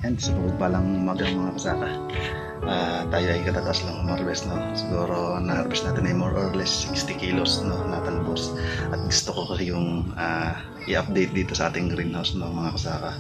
Yan, sa pagpalang umagang mga kasaka. Tayo ay katatas lang harvest, no? Siguro na-harvest natin ay more or less 60 kilos, no, na talbos. At gusto ko kasi yung i-update dito sa ating greenhouse, no, mga kasaka.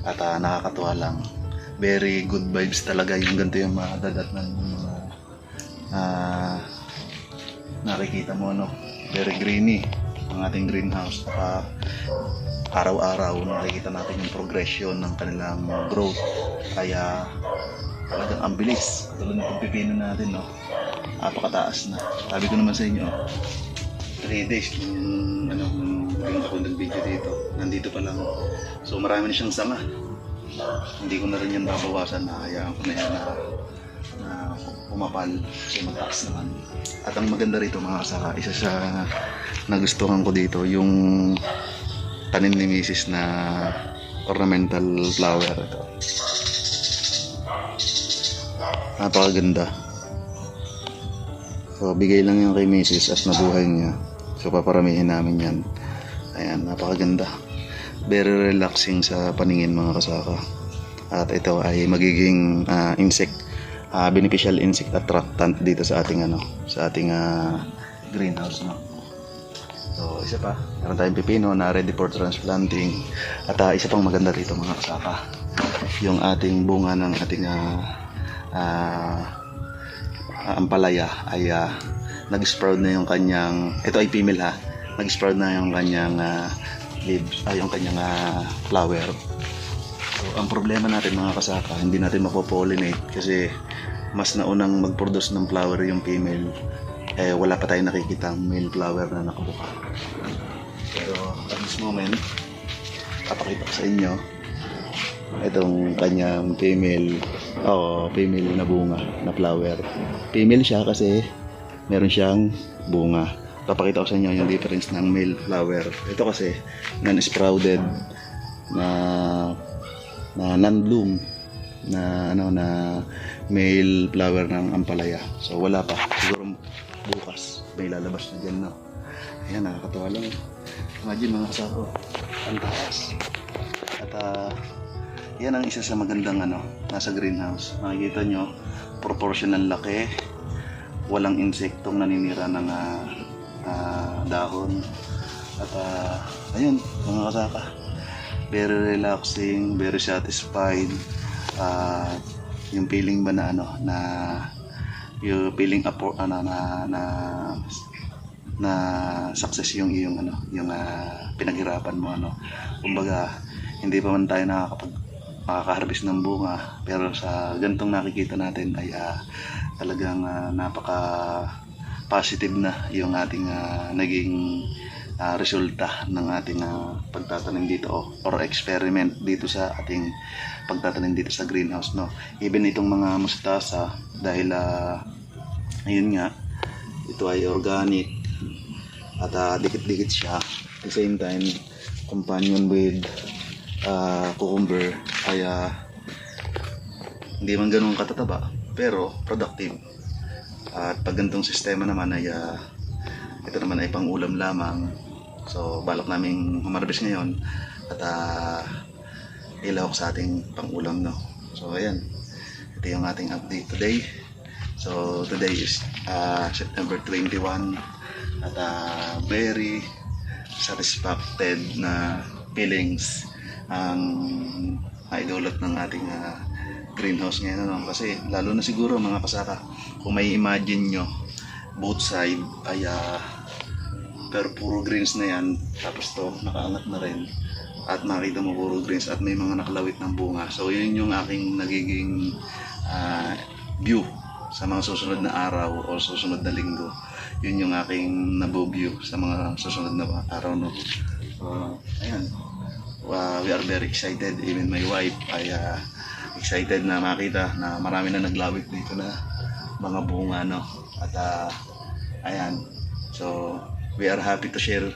At nakakatuwa lang. Very good vibes talaga yung ganito yung madadatnan ng mga nakikita mo, no? Very greeny ang ating greenhouse. Araw-araw nakikita natin yung progression ng kanilang growth, kaya talagang ang bilis. Tulad ng pagpipino natin, no, napakataas na. Sabi ko naman sa inyo, 3 days nung ako nag-video dito, nandito pa lang. So marami na siyang sanga, hindi ko na rin yan babawasan, na hayaan ko na yan na pumapal, kasi mataas naman. At ang maganda rito mga kasaka, isa sa nagustuhan ko dito, yung tanim ni Mrs. na ornamental flower. Ito, napakaganda. So bigay lang yan kay Mrs. at nabuhay niya, so paparamihin namin yan. Ayan, napakaganda, very relaxing sa paningin mga kasaka. At ito ay magiging beneficial insect attractant dito sa ating greenhouse, no. So isa pa, meron tayong pipino na ready for transplanting. At isa pang maganda rito mga kasaka, yung ating bunga ng ating ampalaya ay nag-sprout na yung kanyang, ito ay female ha, nag-sprout na yung kanyang leaves, yung kanyang flower. So ang problema natin mga kasaka, hindi natin mapopollinate kasi mas naunang mag-produce ng flower yung female. Wala pa tayong nakikita ang male flower na nakabuka. Pero at this moment, papakita ko sa inyo itong kanyang female na bunga na flower. Female siya kasi meron siyang bunga. Papakita ko sa inyo yung difference ng male flower. Ito kasi non-sprouted na non-bloom na male flower ng ampalaya. So wala pa, siguro bukas may lalabas na dyan, no. Ayan, nakakatawa lang. Imagine mga kasako, ang taas. At yan ang isa sa magandang nasa greenhouse. Makikita nyo, proportional laki, walang insektong naninira ng dahon. At ayun mga kasaka, very relaxing, very satisfied. Yung feeling ba na yung feeling na success yung pinaghirapan mo, kumbaga hindi pa man tayo makaka-harvest ng bunga, pero sa gantong nakikita natin ay talagang napaka positive na yung ating naging resulta ng ating pagtatanim dito or experiment dito sa ating pagtatanim dito sa greenhouse, no. Even itong mga mustasa, dahil ayun nga, ito ay organic at dikit-dikit siya, at the same time companion with cucumber, kaya hindi man ganun katataba pero productive. At pag ganitong sistema naman ay ito naman ay pang ulam lamang. So balak naming humarbis ngayon at ilawak sa ating pang-ulam, no. So ayan, ito yung ating update today. So today is September 21 at very satisfied na feelings ang idulot ng ating greenhouse ngayon, no? Kasi lalo na siguro mga kasaka, kung may imagine nyo, both side ay pero puro greens na yan, tapos to nakaangat na rin at makita mo puro greens at may mga nakalawit ng bunga. So yun yung aking nagiging view sa mga susunod na araw o susunod na linggo. Yun yung aking nabo-view sa mga susunod na araw, no. Ayan, we are very excited. Even my wife ay excited na makita na marami na naglawit dito na mga bunga, no. At ayan, so we are happy to share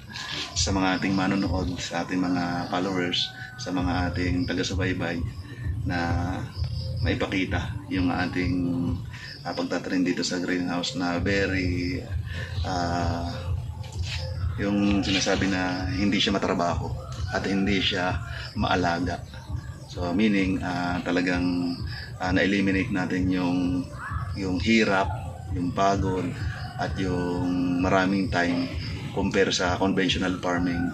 sa mga ating manonood, sa ating mga followers, sa mga ating taga-subaybay na maipakita yung ating pagtatanim dito sa greenhouse na very yung sinasabi na hindi siya matrabaho at hindi siya maalaga. So meaning talagang na-eliminate natin yung hirap, yung pagod at yung maraming time compare sa conventional farming,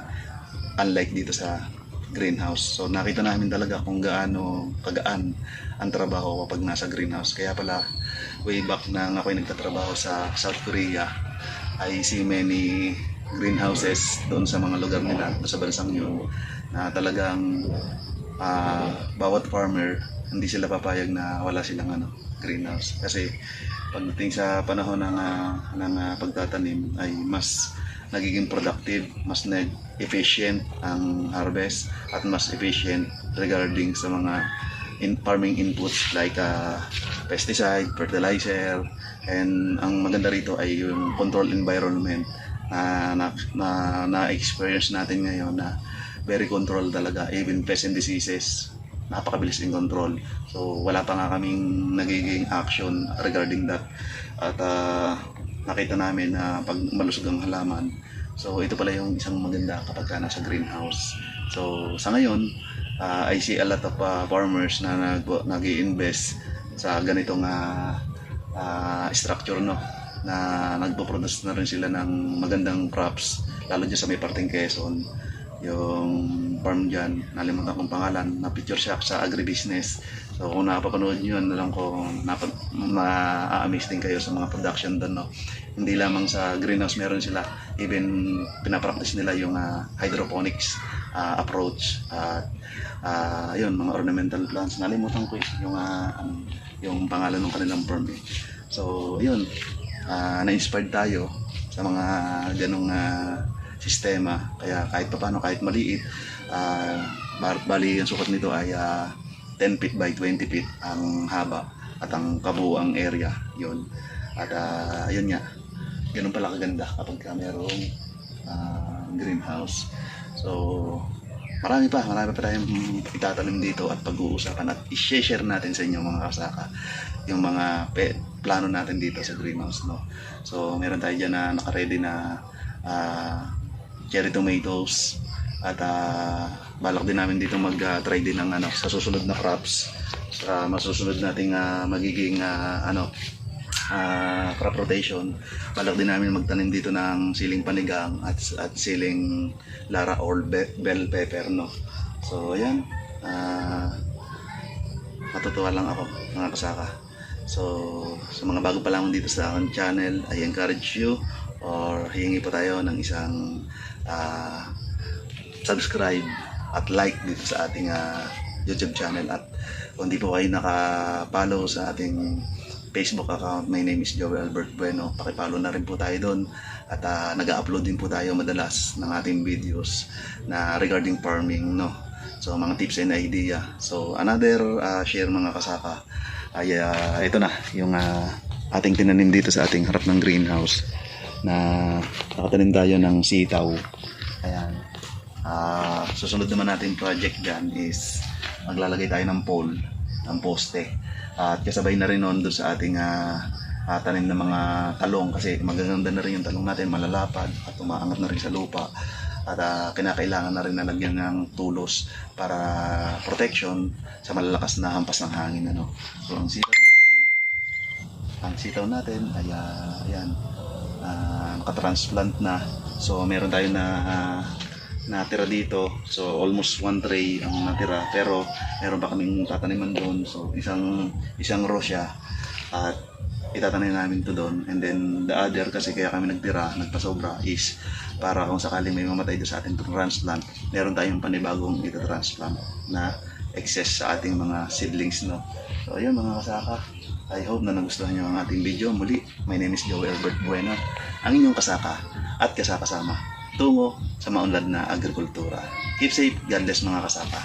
unlike dito sa greenhouse. So nakita namin talaga kung gaano kagaan ang trabaho kapag nasa greenhouse. Kaya pala way back nang ako'y nagtatrabaho sa South Korea, I see many greenhouses doon sa mga lugar nila, sa bansang yun, na talagang bawat farmer hindi sila papayag na wala silang greenhouse. Kasi pagdating sa panahon ng pagtatanim ay mas nagiging productive, mas efficient ang harvest at mas efficient regarding sa mga farming inputs like pesticide, fertilizer, and ang maganda rito ay yung control environment na experience natin ngayon na very control talaga, even pest and diseases napakabilis in control. So wala pa nga kaming nagiging action regarding that. At nakita namin na pag malusog ang halaman, so ito pala yung isang maganda kapag ka nasa greenhouse. So sa ngayon, I see a lot of farmers na nag-i-invest sa ganitong structure, no, na nagpo-produce na rin sila ng magandang crops, lalo dyan sa may parting Quezon. Yung farm dyan, nalimutan kong pangalan, na picture siya sa agribusiness. So kung napapanood nyo yun, alam ko ma-amaze din kayo sa mga production doon, no? Hindi lamang sa greenhouse meron sila, even pinapractice nila yung hydroponics approach. Yun, mga ornamental plants. Nalimutan ko yung pangalan ng kanilang farm. So yun, na-inspired tayo sa mga ganong sistema. Kaya kahit paano, kahit maliit, bali ang sukat nito ay 10 feet by 20 feet ang haba at ang kabuuang area yun. At yun nga, ganun pala kaganda kapag mayroong greenhouse. So marami pa tayong itatanim dito at pag-uusapan at i-share natin sa inyo mga kasaka yung mga plano natin dito sa greenhouse, no? So meron tayo dyan na naka-ready na cherry tomatoes at balak din namin dito mag-try din ng sa susunod na crops, sa masusunod nating magiging crop rotation. Balak din namin magtanim dito ng siling panigang at siling lara or bell pepper, no. So ayan, matutuwa lang ako mga kasaka. So sa mga bago pa lang dito sa aking channel, I encourage you or hihingi po tayo ng isang subscribe at like dito sa ating YouTube channel. At kung di po kayo naka-follow sa ating Facebook account, my name is Joel Albert Bueno, pakipollow na rin po tayo doon. At nag-upload din po tayo madalas ng ating videos na regarding farming, no. So mga tips and idea. So another share mga kasaka ay ito na yung ating tinanim dito sa ating harap ng greenhouse, na nakatanim tayo ng sitaw. Ayan. Susunod naman natin project dyan is maglalagay tayo ng pole, ng poste. At kasabay na rin doon sa ating tanim ng mga talong, kasi magaganda na rin yung talong natin, malalapad at umaangat na rin sa lupa. At kinakailangan na rin nalagyan ng tulos para protection sa malalakas na hampas ng hangin, ano. So ang sitaw natin ay ayan, nakatransplant na. So meron tayo na natira dito. So almost 1 tray ang natira, pero meron pa kaming tataniman doon. So isang row siya at itatanim namin to doon. And then the other, kasi kaya kami nagpasobra is para kung sakaling may mamatay doon sa ating transplant, meron tayong panibagong ita-transplant na excess sa ating mga seedlings, no. So ayun mga kasaka, I hope na nagustuhan nyo ang ating video. Muli, my name is Joel Albert Bueno, ang inyong kasaka at kasakasama tungo sa maunlad na agrikultura. Keep safe, God bless mga kasaka.